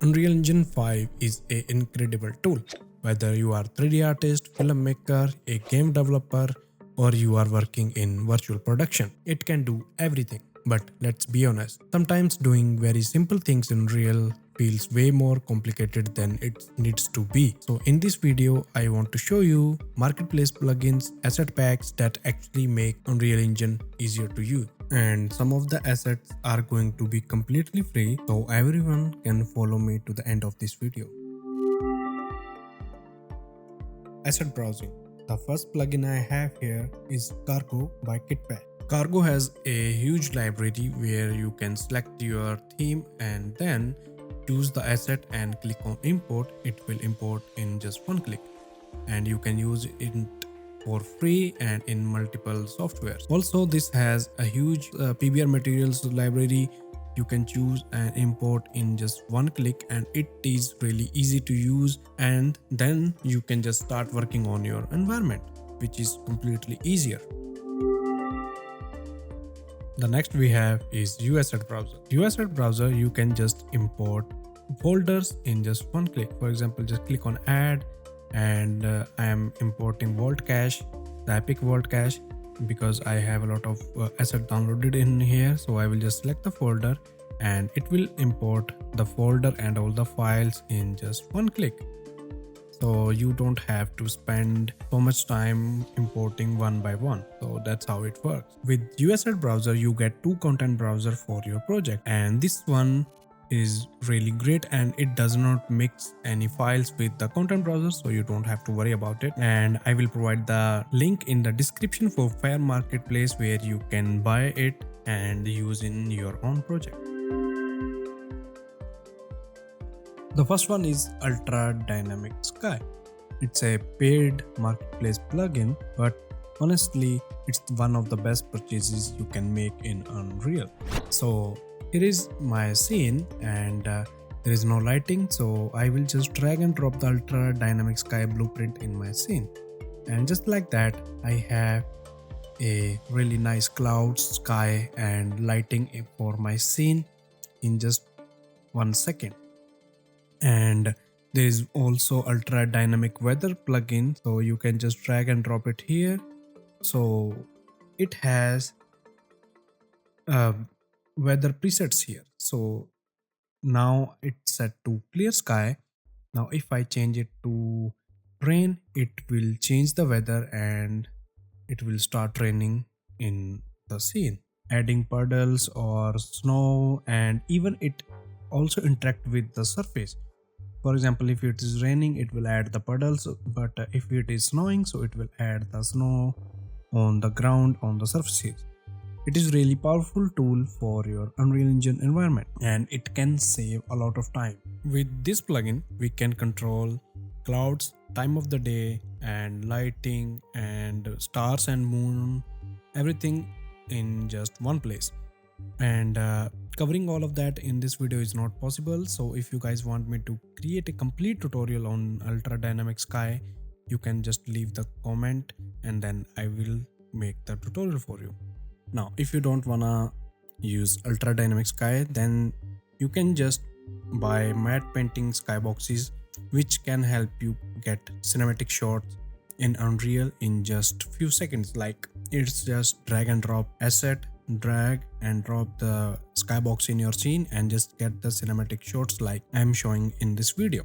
Unreal Engine 5 is an incredible tool. Whether you are 3D artist, filmmaker, a game developer, or you are working in virtual production, it can do everything. But let's be honest, sometimes doing very simple things in Unreal feels way more complicated than it needs to be. So in this video, I want to show you marketplace plugins, asset packs that actually make Unreal Engine easier to use. And some of the assets are going to be completely free, so everyone can follow me to the end of this video. Asset browsing. The first plugin I have here is Cargo by Kitbash. Cargo has a huge library where you can select your theme and then choose the asset and click on import. It will import in just one click, and you can use it for free and in multiple softwares. Also, this has a huge PBR materials library. You can choose and import in just one click, and it is really easy to use, and then you can just start working on your environment, which is completely easier. The next we have is UAsset Browser. UAsset Browser, you can just import folders in just one click. For example, just click on add, and I am importing Vault Cache, the Epic Vault Cache, because I have a lot of asset downloaded in here. So I will just select the folder and it will import the folder and all the files in just one click. So you don't have to spend so much time importing one by one. So that's how it works. With UAsset Browser, you get two content browser for your project, and this one is really great and it does not mix any files with the content browser, so you don't have to worry about it. And I will provide the link in the description for Fair Marketplace where you can buy it and use in your own project. The first one is Ultra Dynamic Sky. It's a paid marketplace plugin, but honestly, it's one of the best purchases you can make in Unreal. So here is my scene, and there is no lighting, so I will just drag and drop the Ultra Dynamic Sky blueprint in my scene. And just like that, I have a really nice clouds, sky, and lighting for my scene in just 1 second. And there is also Ultra Dynamic Weather plugin, so you can just drag and drop it here. So it has weather presets here. So now it's set to clear sky. Now if I change it to rain, it will change the weather and it will start raining in the scene, adding puddles or snow, and even it also interact with the surface. For example, if it is raining, it will add the puddles, but if it is snowing, so it will add the snow on the ground, on the surfaces. It is really powerful tool for your Unreal Engine environment, and it can save a lot of time. With this plugin, we can control clouds, time of the day, and lighting, and stars and moon, everything in just one place. And covering all of that in this video is not possible, so if you guys want me to create a complete tutorial on Ultra Dynamic Sky, you can just leave the comment and then I will make the tutorial for you. Now if you don't wanna use Ultra Dynamic Sky, then you can just buy matte painting Skyboxes, which can help you get cinematic shots in Unreal in just few seconds. Like, it's just drag and drop asset, drag and drop the skybox in your scene and just get the cinematic shots like I'm showing in this video.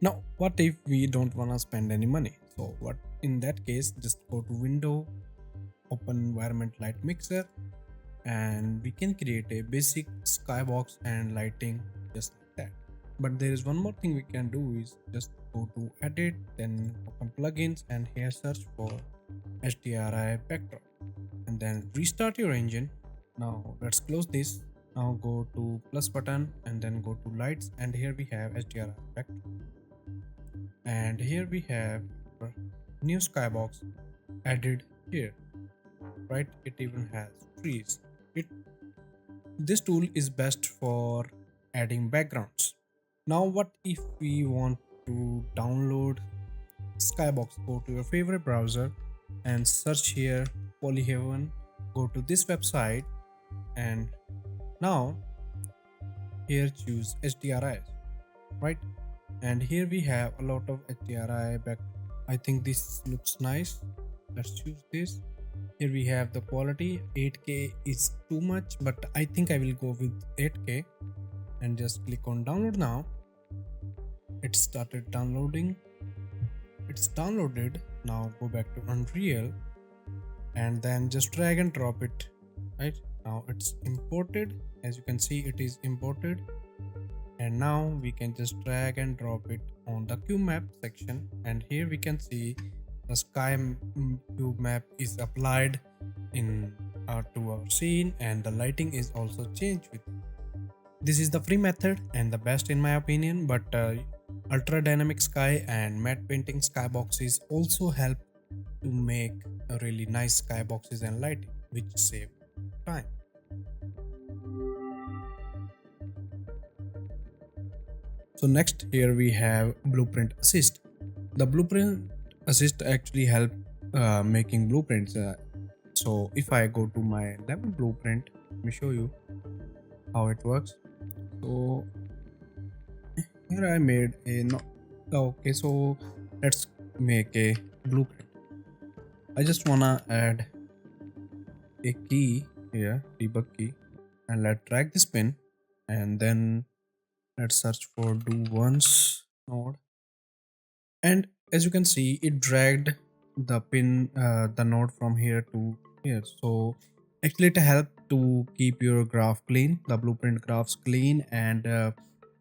Now what if we don't want to spend any money? So what in that case, just go to window, open environment light mixer, and we can create a basic skybox and lighting just like that. But there is one more thing we can do, is just go to edit, then open plugins, and here search for HDRI backdrop, and then restart your engine. Now let's close this. Now go to plus button and then go to lights, and here we have HDRI backdrop, and here we have new skybox added here, right? It even has trees. This tool is best for adding backgrounds. Now what if we want to download Skybox? Go to your favorite browser and search here Polyhaven. Go to this website, and now here choose HDRIs, right? And here we have a lot of HDRI back. I think this looks nice. Let's choose this. Here we have the quality. 8K is too much, but I think I will go with 8K and just click on download now. It started downloading. It's downloaded. Now go back to Unreal and then just drag and drop it. Right now it's imported. As you can see, it is imported. And now we can just drag and drop it on the cube map section, and here we can see the sky cube map is applied in to our scene, and the lighting is also changed with it. This is the free method and the best in my opinion, but ultra dynamic sky and matte painting skyboxes also help to make a really nice skyboxes and lighting, which save time. So next, here we have Blueprint Assist. The Blueprint Assist actually help making blueprints. So if I go to my level blueprint, let me show you how it works. So here I made a okay, so let's make a blueprint. I just wanna add a key here, debug key, and let's drag this pin, and then let's search for do once node, and as you can see, it dragged the pin the node from here to here. So actually it helps to keep your graph clean, the blueprint graphs clean, and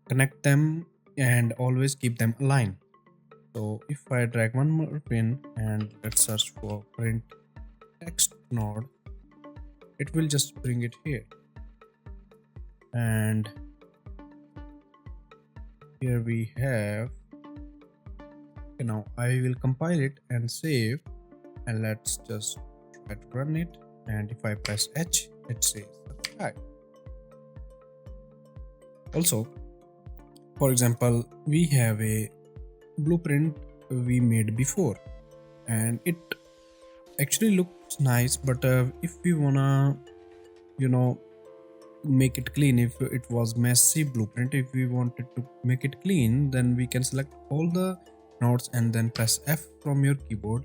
connect them and always keep them aligned. So if I drag one more pin and let's search for print text node, it will just bring it here, and here we have, now I will compile it and save, and let's just try to run it, and if I press H, it says subscribe. Also, for example, we have a blueprint we made before and it actually looks nice, but if we wanna make it clean, if it was messy blueprint, if we wanted to make it clean, then we can select all the nodes and then press F from your keyboard,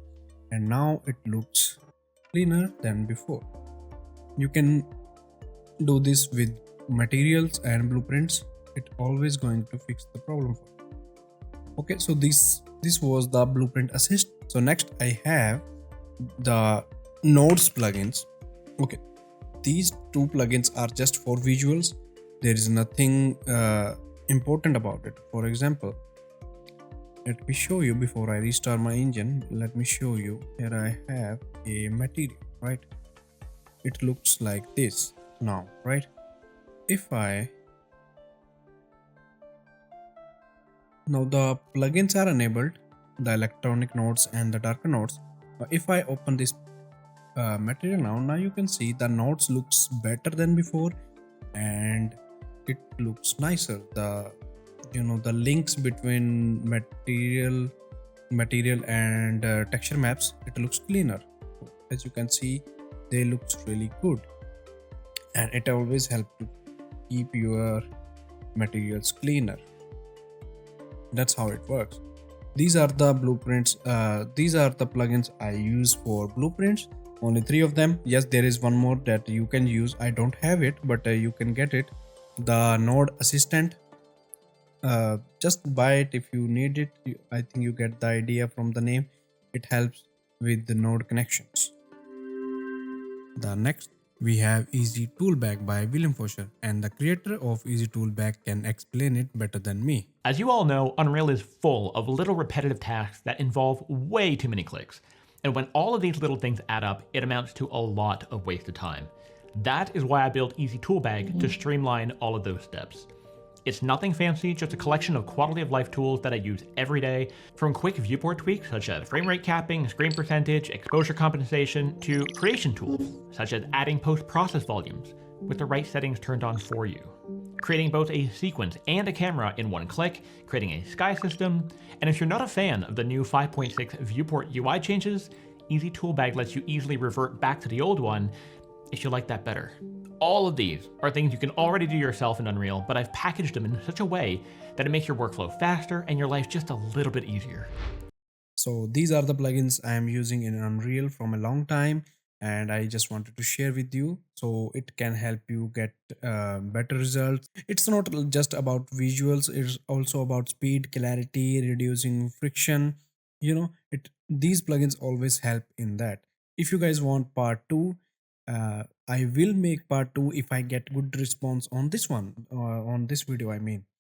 and now it looks cleaner than before. You can do this with materials and blueprints. It always going to fix the problem for you. Okay, so this was the Blueprint Assist. So next I have the nodes plugins. Okay, these two plugins are just for visuals. There is nothing important about it. For example, let me show you before I restart my engine. Let me show you. Here I have a material, right? It looks like this now, right? If I now the plugins are enabled, the electronic nodes and the darker nodes. If I open this material now you can see the nodes looks better than before, and it looks nicer. The the links between material and texture maps, it looks cleaner. As you can see, they looks really good, and it always helps to keep your materials cleaner. That's how it works. These are the blueprints. These are the plugins I use for blueprints. Only 3 of them. Yes, there is one more that you can use. I don't have it, but you can get it. The Node Assistant. Just buy it if you need it. I think you get the idea from the name. It helps with the node connections. The next, we have Easy ToolBag by Faucher, and the creator of Easy ToolBag can explain it better than me. As you all know, Unreal is full of little repetitive tasks that involve way too many clicks. And when all of these little things add up, it amounts to a lot of wasted time. That is why I built Easy ToolBag to streamline all of those steps. It's nothing fancy, just a collection of quality of life tools that I use every day, from quick viewport tweaks such as frame rate capping, screen percentage, exposure compensation, to creation tools such as adding post-process volumes with the right settings turned on for you, creating both a sequence and a camera in one click, creating a sky system, and if you're not a fan of the new 5.6 viewport UI changes, Easy ToolBag lets you easily revert back to the old one if you like that better. All of these are things you can already do yourself in Unreal, but I've packaged them in such a way that it makes your workflow faster and your life just a little bit easier. So these are the plugins I am using in Unreal from a long time, and I just wanted to share with you so it can help you get better results. It's not just about visuals, it's also about speed, clarity, reducing friction. It these plugins always help in that. If you guys want part 2, I will make part 2 if I get good response on this one, on this video I mean.